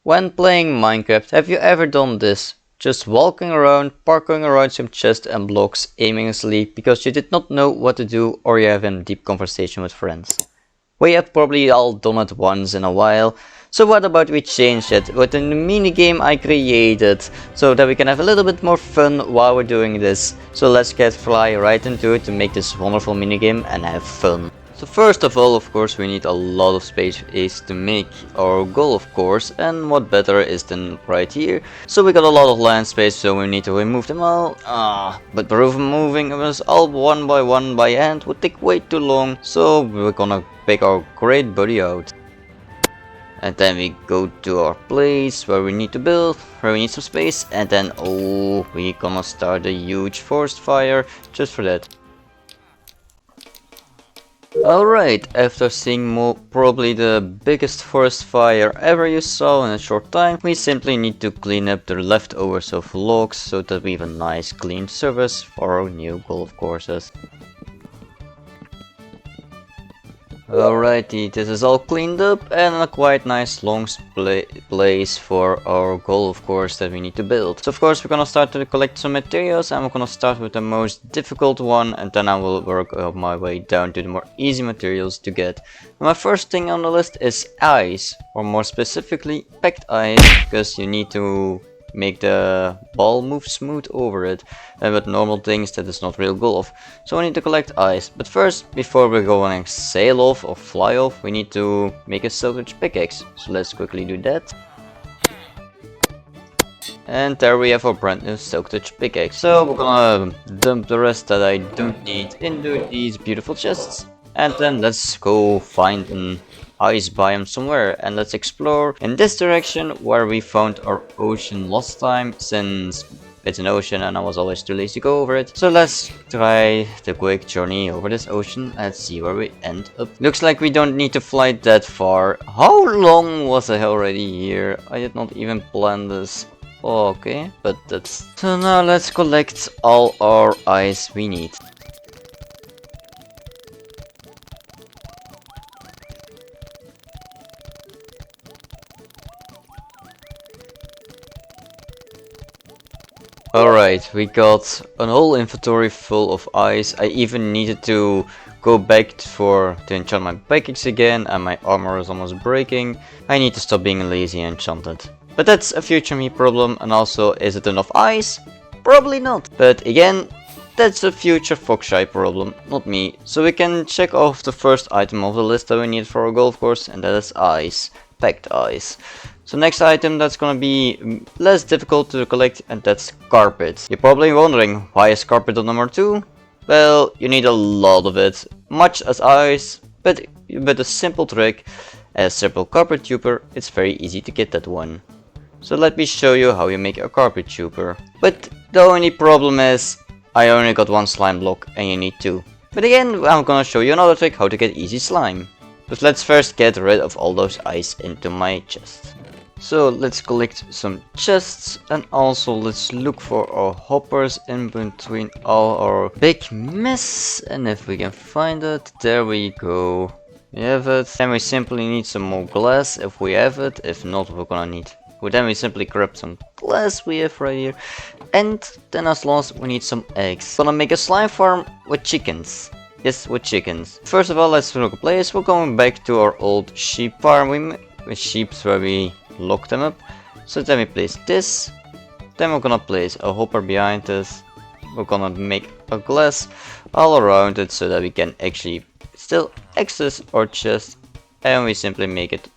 When playing Minecraft, have you ever done this? Just walking around, parkouring around some chests and blocks aimlessly because you did not know what to do or you have a deep conversation with friends. We have probably all done it once in a while, so what about we change it with a mini game I created so that we can have a little bit more fun while we're doing this. So let's get fly right into it to make this wonderful mini game and have fun. So first of all, of course, we need a lot of space to make our goal, of course, and what better is than right here. So we got a lot of land space, so we need to remove them all. But removing them all one by hand would take way too long, so we're gonna pick our great buddy out. And then we go to our place where we need to build, where we need some space, and then we're gonna start a huge forest fire just for that. Alright, after seeing probably the biggest forest fire ever you saw in a short time, we simply need to clean up the leftovers of logs so that we have a nice clean surface for our new golf courses. Alrighty, this is all cleaned up and a quite nice long place for our golf course that we need to build. So of course we're gonna start to collect some materials and we're gonna start with the most difficult one and then I will work my way down to the more easy materials to get. And my first thing on the list is ice, or more specifically packed ice, because you need to make the ball move smooth over it, and with normal things that is not real golf. So we need to collect ice, but first, before we go and sail off or fly off, we need to make a siltage pickaxe. So let's quickly do that. And there we have our brand new siltage pickaxe. So we're gonna dump the rest that I don't need into these beautiful chests, and then let's go find an ice biome somewhere and let's explore in this direction where we found our ocean last time, since it's an ocean and I was always too lazy to go over it. So let's try the quick journey over this ocean and see where we end up. Looks like we don't need to fly that far. How long was I already here? I did not even plan this. Okay, but that's... So now let's collect all our ice we need. Alright, we got a whole inventory full of ice. I even needed to go back to enchant my pickaxe again, and my armor is almost breaking. I need to stop being lazy and enchant it. But that's a future me problem, and also, is it enough ice? Probably not. But again, that's a future Foxshy problem, not me. So we can check off the first item of the list that we need for our golf course, and that is ice. Packed ice. So next item that's gonna be less difficult to collect, and that's carpet. You're probably wondering, why is carpet on number 2? Well, you need a lot of it, much as ice, but with a simple trick, as simple carpet tuber, it's very easy to get that one. So let me show you how you make a carpet tuber. But the only problem is, I only got one slime block and you need 2. But again, I'm gonna show you another trick how to get easy slime. But let's first get rid of all those ice into my chest. So let's collect some chests, and also let's look for our hoppers in between all our big mess, and if we can find it, there we go. We have it, and we simply need some more glass if we have it. If not, we're gonna need, well, then we simply grab some glass we have right here, and then as last we need some eggs. Gonna make a slime farm with chickens. Yes, with chickens. First of all, let's look a place. We're going back to our old sheep farm with sheep where we lock them up. So then we place this, then we're gonna place a hopper behind this. We're gonna make a glass all around it so that we can actually still access our chest, and we simply make it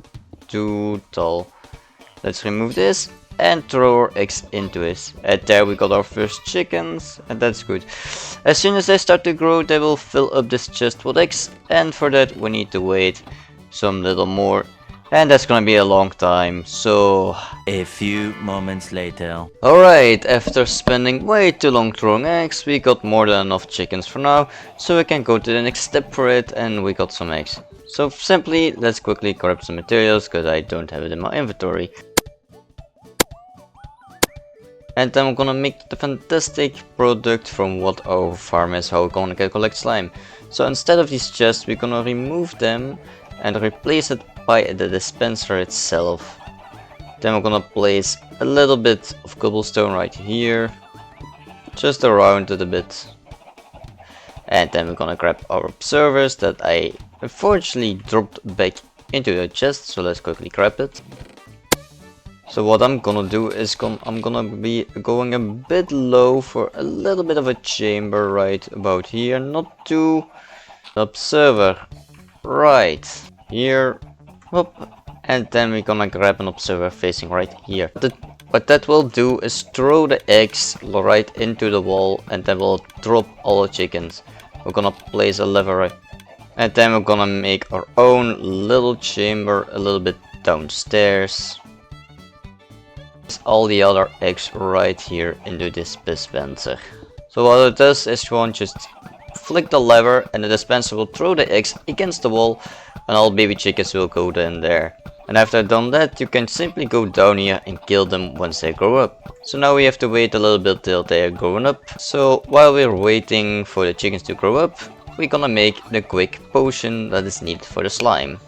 too tall. Let's remove this and throw our eggs into it. And there we got our first chickens, and that's good. As soon as they start to grow, they will fill up this chest with eggs, and for that we need to wait some little more. And that's gonna be a long time, so... A few moments later. Alright, after spending way too long throwing eggs, we got more than enough chickens for now, so we can go to the next step for it, and we got some eggs. So simply, let's quickly grab some materials, because I don't have it in my inventory. And then we're gonna make the fantastic product from what our farm is, how we're gonna collect slime. So instead of these chests, we're gonna remove them and replace it by the dispenser itself. Then we're gonna place a little bit of cobblestone right here, just around it a bit. And then we're gonna grab our observers that I unfortunately dropped back into the chest, so let's quickly grab it. So what I'm gonna do is I'm gonna be going a bit low for a little bit of a chamber right about here, not too observer right here. Whoop. And then we're gonna grab an observer facing right here. What that will do is throw the eggs right into the wall, and then we'll drop all the chickens. We're gonna place a lever right, and then we're gonna make our own little chamber a little bit downstairs. All the other eggs right here into this dispenser. So what it does is you want just flick the lever and the dispenser will throw the eggs against the wall, and all baby chickens will go in there. And after I've done that, you can simply go down here and kill them once they grow up. So now we have to wait a little bit till they are growing up. So while we're waiting for the chickens to grow up, we're gonna make the quick potion that is needed for the slime.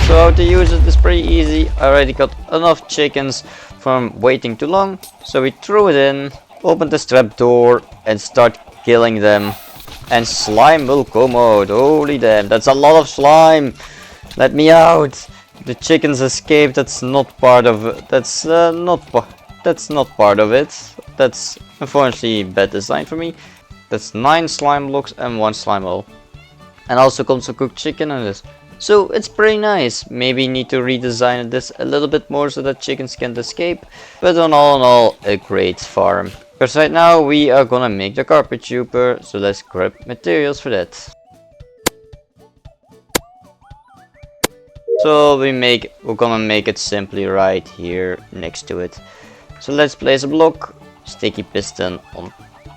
So how to use it is pretty easy. I already got enough chickens from waiting too long. So we throw it in, open this trap door and start killing them. And slime will come out. Holy damn, that's a lot of slime. Let me out. The chickens escaped. That's not part of it. That's not part of it. That's unfortunately bad design for me. That's 9 slime blocks and 1 slime hole. And also comes a cooked chicken in this. So it's pretty nice. Maybe need to redesign this a little bit more so that chickens can't escape. But all in all, a great farm. Because right now we are gonna make the carpet tuber. So let's grab materials for that. So we're gonna make it simply right here next to it. So let's place a block, sticky piston on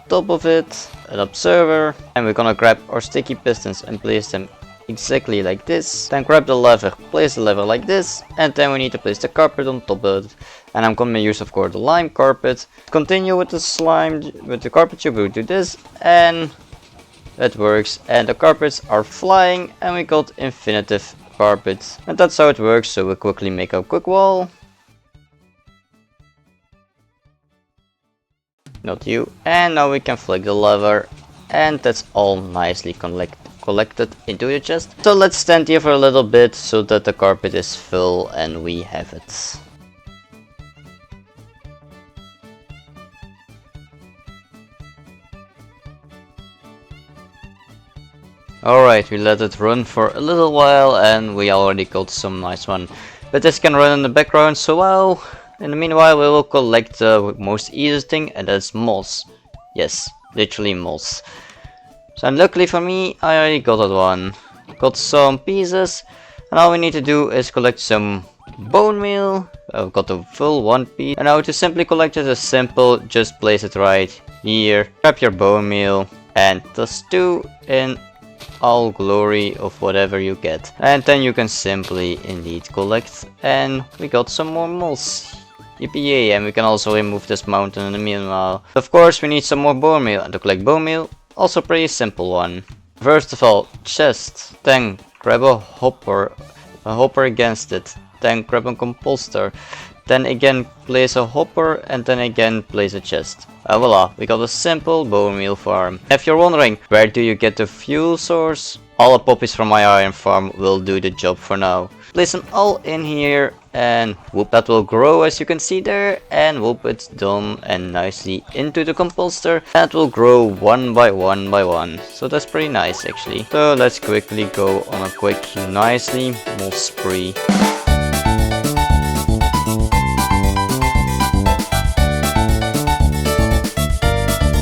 top of it, an observer, and we're gonna grab our sticky pistons and place them exactly like this. Then grab the lever, place the lever like this, and then we need to place the carpet on top of it. And I'm gonna use, of course, the lime carpet. Continue with the slime, with the carpet tube, we'll do this, and that works. And the carpets are flying, and we got infinitive carpets. And that's how it works. So we'll quickly make a quick wall. Not you. And now we can flick the lever, and that's all nicely collected into the chest. So let's stand here for a little bit so that the carpet is full and we have it. Alright, we let it run for a little while and we already got some nice one. But this can run in the background, so well, in the meanwhile we will collect the most easiest thing, and that's moss. Yes, literally moss. So and luckily for me, I already got that one. Got some pieces, and all we need to do is collect some bone meal. I've got the full 1 piece. And now to simply collect it is simple, just place it right here. Grab your bone meal and the stew in all glory of whatever you get. And then you can simply indeed collect, and we got some more moss. Yippee, and we can also remove this mountain in the meanwhile. Of course we need some more bone meal, and to collect bone meal, also pretty simple one. First of all, chest, then grab a hopper against it, then grab a composter, then again place a hopper, and then again place a chest. And voila, we got a simple bone meal farm. If you're wondering, where do you get the fuel source? All the poppies from my iron farm will do the job for now. Place them all in here, and whoop, that will grow as you can see there, and whoop, it's done and nicely into the composter. That will grow one by one, so that's pretty nice actually. So let's quickly go on a quick nicely moss spree.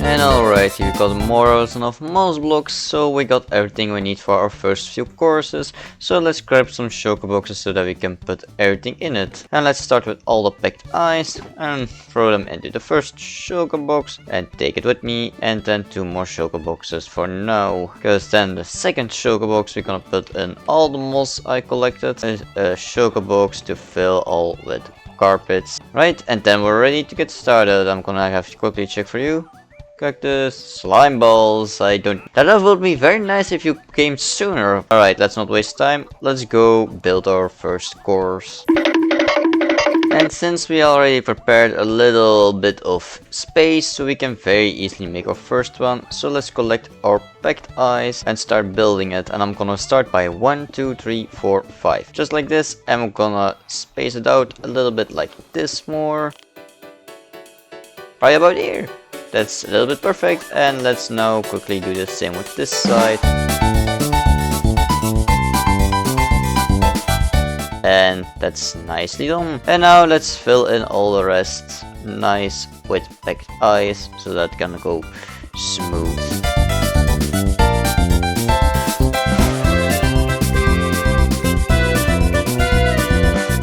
And alright, we got more or less enough moss blocks, so we got everything we need for our first few courses. So let's grab some shulker boxes so that we can put everything in it. And let's start with all the packed ice and throw them into the first shulker box and take it with me. And then 2 more shulker boxes for now. Because then the second shulker box we're gonna put in all the moss I collected. A shulker box to fill all with carpets. Right, and then we're ready to get started. I'm gonna have to quickly check for you. cactus, slime balls. That would be very nice if you came sooner. Alright, let's not waste time. Let's go build our first course. And since we already prepared a little bit of space, so we can very easily make our first one. So let's collect our packed ice and start building it. And I'm gonna start by 1, 2, 3, 4, 5. Just like this. And I'm gonna space it out a little bit like this more. Right about here. That's a little bit perfect. And let's now quickly do the same with this side. And that's nicely done. And now let's fill in all the rest nice with packed ice so that can go smooth.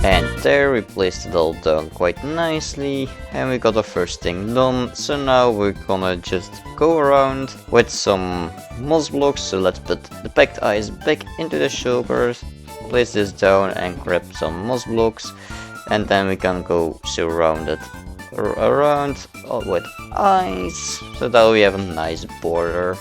And there we placed it all down quite nicely and we got the first thing done. So now we're gonna just go around with some moss blocks. So let's put the packed ice back into the shulkers. Place this down and grab some moss blocks, and then we can go surround it around with ice so that we have a nice border.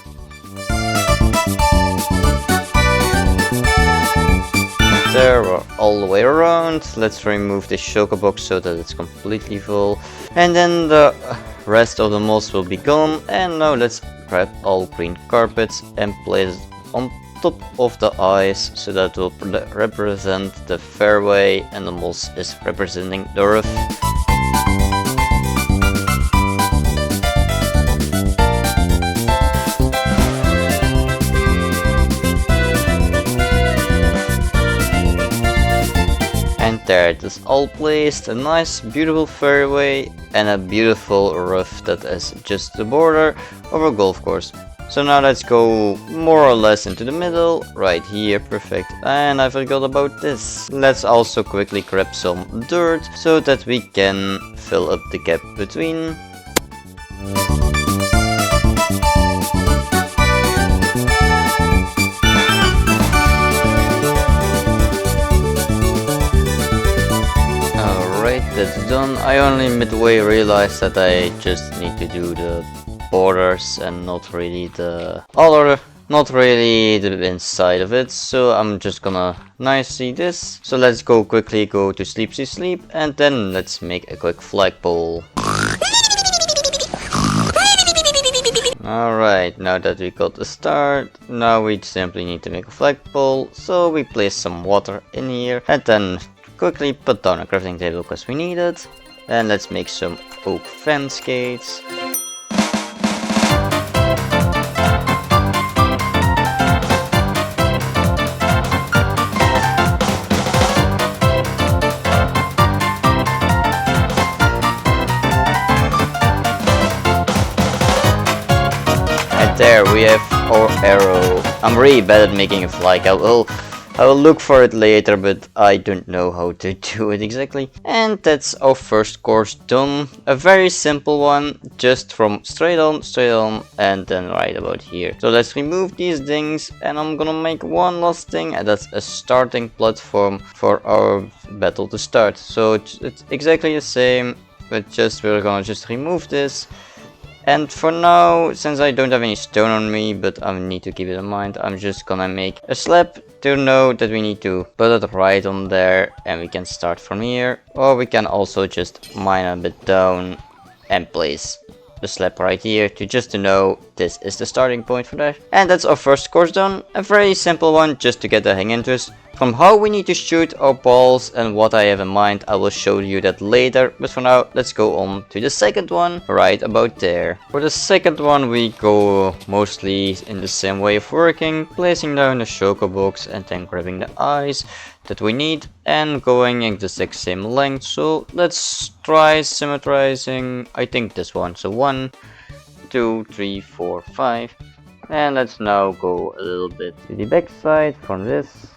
There, we're all the way around. Let's remove the shulker box so that it's completely full, and then the rest of the moss will be gone. And now let's grab all green carpets and place it on top of the ice so that will represent the fairway and the moss is representing the roof. And there it is all placed, a nice beautiful fairway and a beautiful roof that is just the border of a golf course. So now let's go more or less into the middle, right here, perfect. And I forgot about this. Let's also quickly grab some dirt so that we can fill up the gap between. Alright, that's done. I only midway realized that I just need to do the borders and not really the inside of it, so I'm just gonna nicely this. So let's go quickly go to sleep and then let's make a quick flagpole. Alright, now that we got the start, now we simply need to make a flagpole, so we place some water in here and then quickly put down a crafting table because we need it. And let's make some oak fence gates. There we have our arrow. I'm really bad at making a flag. I will look for it later, but I don't know how to do it exactly. And that's our first course done. A very simple one, just from straight on, and then right about here. So let's remove these things, and I'm gonna make one last thing, and that's a starting platform for our battle to start. So it's exactly the same, but we're gonna just remove this. And for now, since I don't have any stone on me, but I need to keep it in mind, I'm just gonna make a slab to know that we need to put it right on there, and we can start from here. Or we can also just mine a bit down and place the slab right here to know this is the starting point for that. And that's our first course done. A very simple one just to get the hang into it. From how we need to shoot our balls and what I have in mind, I will show you that later. But for now, let's go on to the second one, right about there. For the second one, we go mostly in the same way of working, placing down the shulker box and then grabbing the ice that we need and going in the exact same length. So let's try symmetrizing, I think this one. So 1, 2, 3, 4, 5. And let's now go a little bit to the back side from this.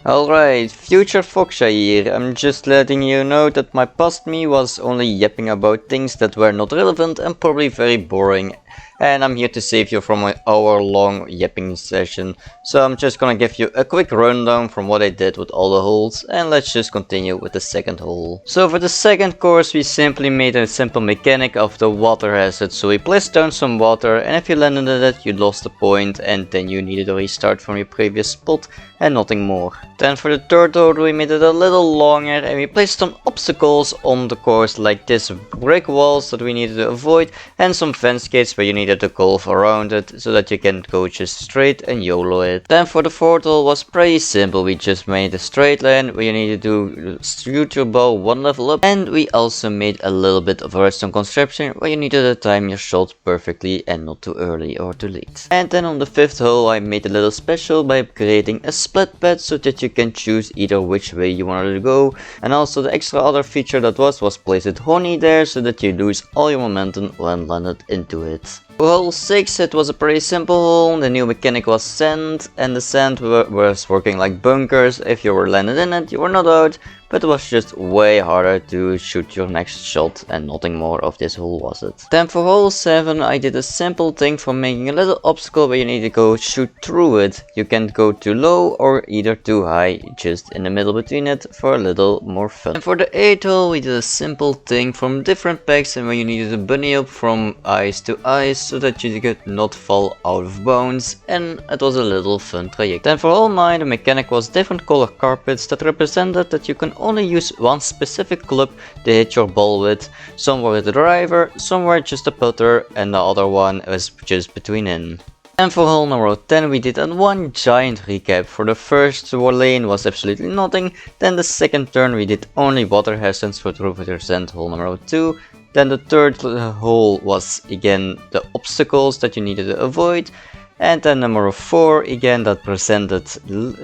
Alright, future Foxia here. I'm just letting you know that my past me was only yapping about things that were not relevant and probably very boring. and I'm here to save you from an hour-long yapping session. So I'm just gonna give you a quick rundown from what I did with all the holes, and let's just continue with the second hole. So for the second course we simply made a simple mechanic of the water hazard. So we placed down some water, and if you landed in it you lost a point, and then you needed to restart from your previous spot and nothing more. Then for the third hole we made it a little longer, and we placed some obstacles on the course like this brick walls that we needed to avoid, and some fence gates where you needed to golf around it so that you can go just straight and YOLO it. Then for the fourth hole was pretty simple. We just made a straight line where you needed to shoot your ball one level up, and we also made a little bit of a redstone construction where you needed to time your shot perfectly and not too early or too late. And then on the fifth hole I made a little special by creating a split bed so that you can choose either which way you wanted to go, and also the extra other feature that was placed honey there so that you lose all your momentum when landed into it. For hole 6 it was a pretty simple hole. The new mechanic was sand, and the sand was working like bunkers. If you were landed in it you were not out, but it was just way harder to shoot your next shot, and nothing more of this hole was it. Then for hole 7 I did a simple thing for making a little obstacle where you need to go shoot through it. You can't go too low or either too high, just in the middle between it for a little more fun. And for the 8th hole we did a simple thing from different packs, and where you needed to bunny up from ice to ice so that you could not fall out of bounds, and it was a little fun traject. Then for hole 9 the mechanic was different color carpets that represented that you can only use one specific club to hit your ball with. Some were with the driver, some were just a putter, and the other one was just between in. And for hole number 10 we did one giant recap. For the first lane was absolutely nothing, then the second turn we did only water hazards for 2%, hole number 2. Then the third hole was again the obstacles that you needed to avoid. And then number 4 again that presented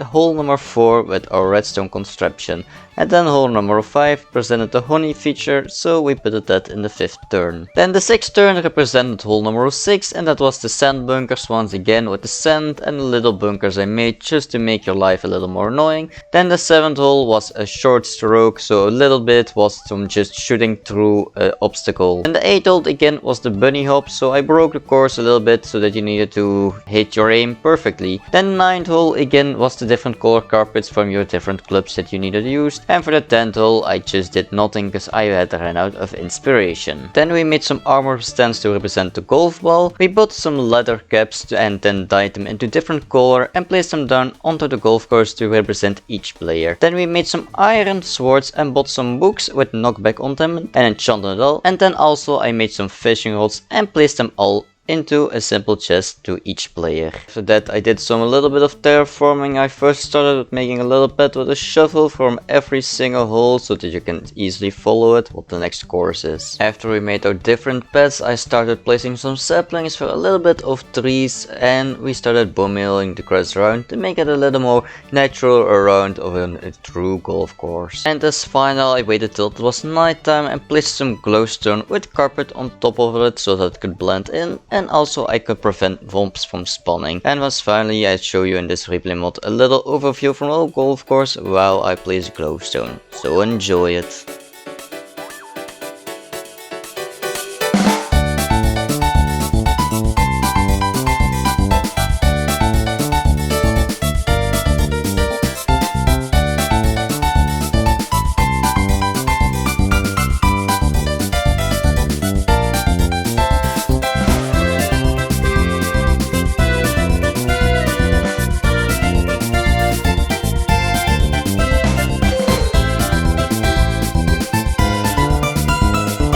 hole number 4 with our redstone construction. And then hole number 5 presented the honey feature, so we put that in the 5th turn. Then the 6th turn represented hole number 6, and that was the sand bunkers once again with the sand and the little bunkers I made just to make your life a little more annoying. Then the 7th hole was a short stroke, so a little bit was from just shooting through an obstacle. And the 8th hole again was the bunny hop, so I broke the course a little bit so that you needed to hit your aim perfectly. Then 9th hole again was the different color carpets from your different clubs that you needed to use. And for the 10th hole I just did nothing because I had ran out of inspiration. Then we made some armor stands to represent the golf ball. We bought some leather caps and then dyed them into different color and placed them down onto the golf course to represent each player. Then we made some iron swords and bought some books with knockback on them and enchanted it all. And then also I made some fishing rods and placed them all into a simple chest to each player. After that I did a little bit of terraforming. I first started with making a little bed with a shovel from every single hole so that you can easily follow it what the next course is. After we made our different beds I started placing some saplings for a little bit of trees, and we started booming the grass around to make it a little more natural around of a true golf course. And as final I waited till it was nighttime and placed some glowstone with carpet on top of it so that it could blend in, and also I could prevent womps from spawning. And was finally I show you in this replay mod a little overview from our golf course while I place glowstone. So enjoy it.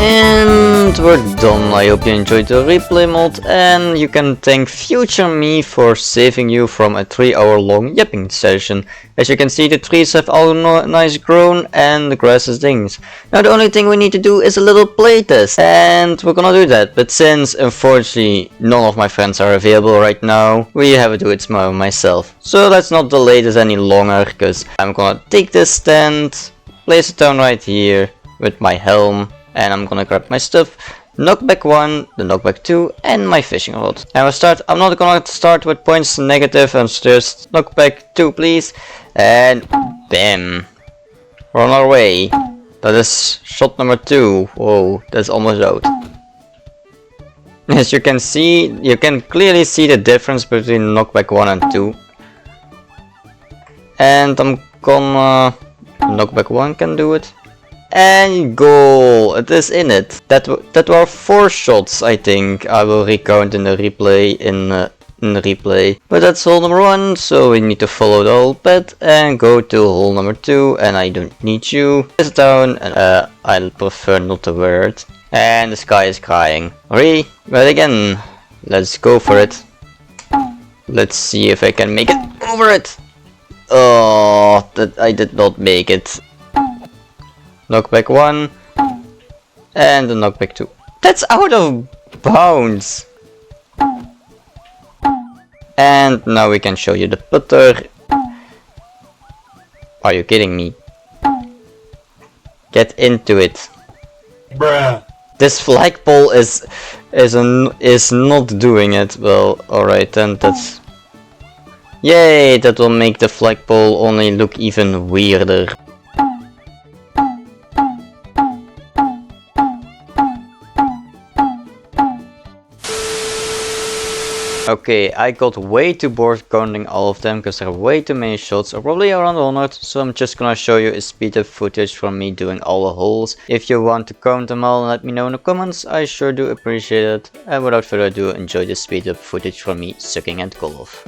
And we're done. I hope you enjoyed the replay mod, and you can thank future me for saving you from a 3-hour long yapping session. As you can see the trees have all nice grown and the grass is things. Now the only thing we need to do is a little playtest, and we're gonna do that. But since unfortunately none of my friends are available right now, we have to do it myself. So let's not delay this any longer, because I'm gonna take this stand, place it down right here with my helm, and I'm gonna grab my stuff, knockback 1, the knockback 2, and my fishing rod. And I'm not gonna start with points negative, and just knockback 2 please, and bam, we're on our way. That is shot number 2, whoa, that's almost out. As you can see, you can clearly see the difference between knockback 1 and 2. And I'm gonna... knockback 1 can do it. And goal! It is in it. That were 4 shots, I think. I will recount in the replay in the replay. But that's hole number 1, so we need to follow the whole path and go to hole number 2. And I don't need you. It's down, and I'll prefer not to wear it. And the sky is crying. Hurry! But again, let's go for it. Let's see if I can make it over it. Oh, that I did not make it. Knockback 1 and the knockback 2. That's out of bounds. And now we can show you the putter. Are you kidding me? Get into it. Bruh. This flagpole is not doing it. Well, alright then, that's... Yay, that will make the flagpole only look even weirder. Okay, I got way too bored counting all of them because there are way too many shots, or probably around 100, so I'm just gonna show you a speed up footage from me doing all the holes. If you want to count them all, let me know in the comments, I sure do appreciate it. And without further ado, enjoy the speed up footage from me sucking at golf.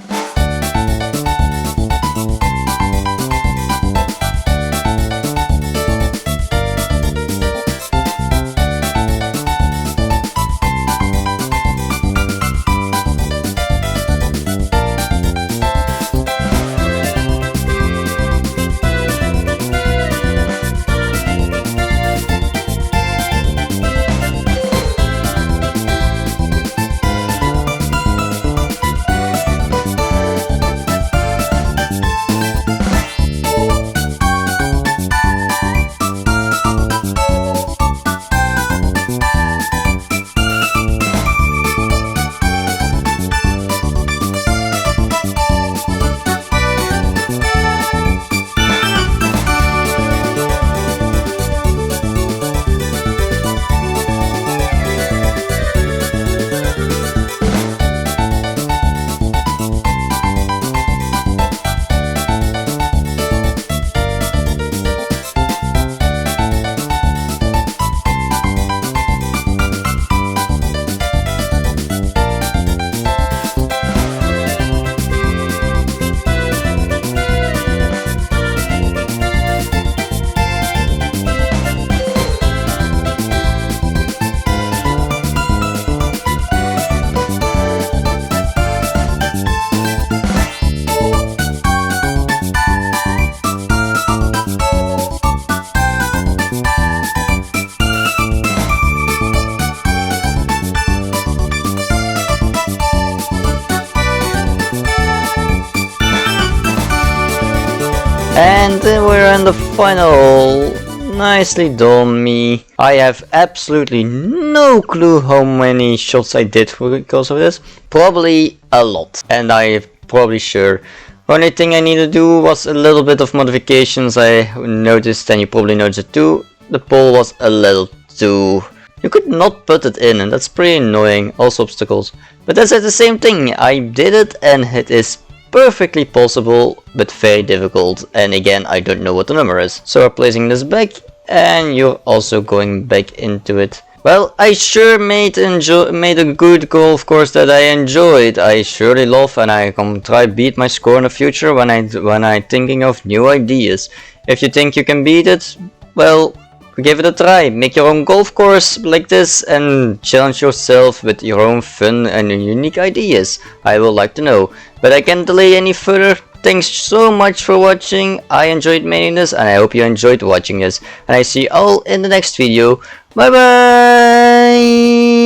And we're in the final. Nicely done, me. I have absolutely no clue how many shots I did because of this. Probably a lot. And I'm probably sure. Only thing I need to do was a little bit of modifications. I noticed, and you probably noticed it too. The pole was a little too... You could not put it in, and that's pretty annoying. Also obstacles. But that's the same thing. I did it, and it is perfectly possible, but very difficult. And again, I don't know what the number is. So we're placing this back, and you're also going back into it. Well, I sure made a good golf course that I enjoyed. I surely love, and I can try beat my score in the future when I thinking of new ideas. If you think you can beat it, well, give it a try. Make your own golf course like this and challenge yourself with your own fun and unique ideas. I would like to know. But I can't delay any further. Thanks so much for watching. I enjoyed making this, and I hope you enjoyed watching this. And I see you all in the next video. Bye bye!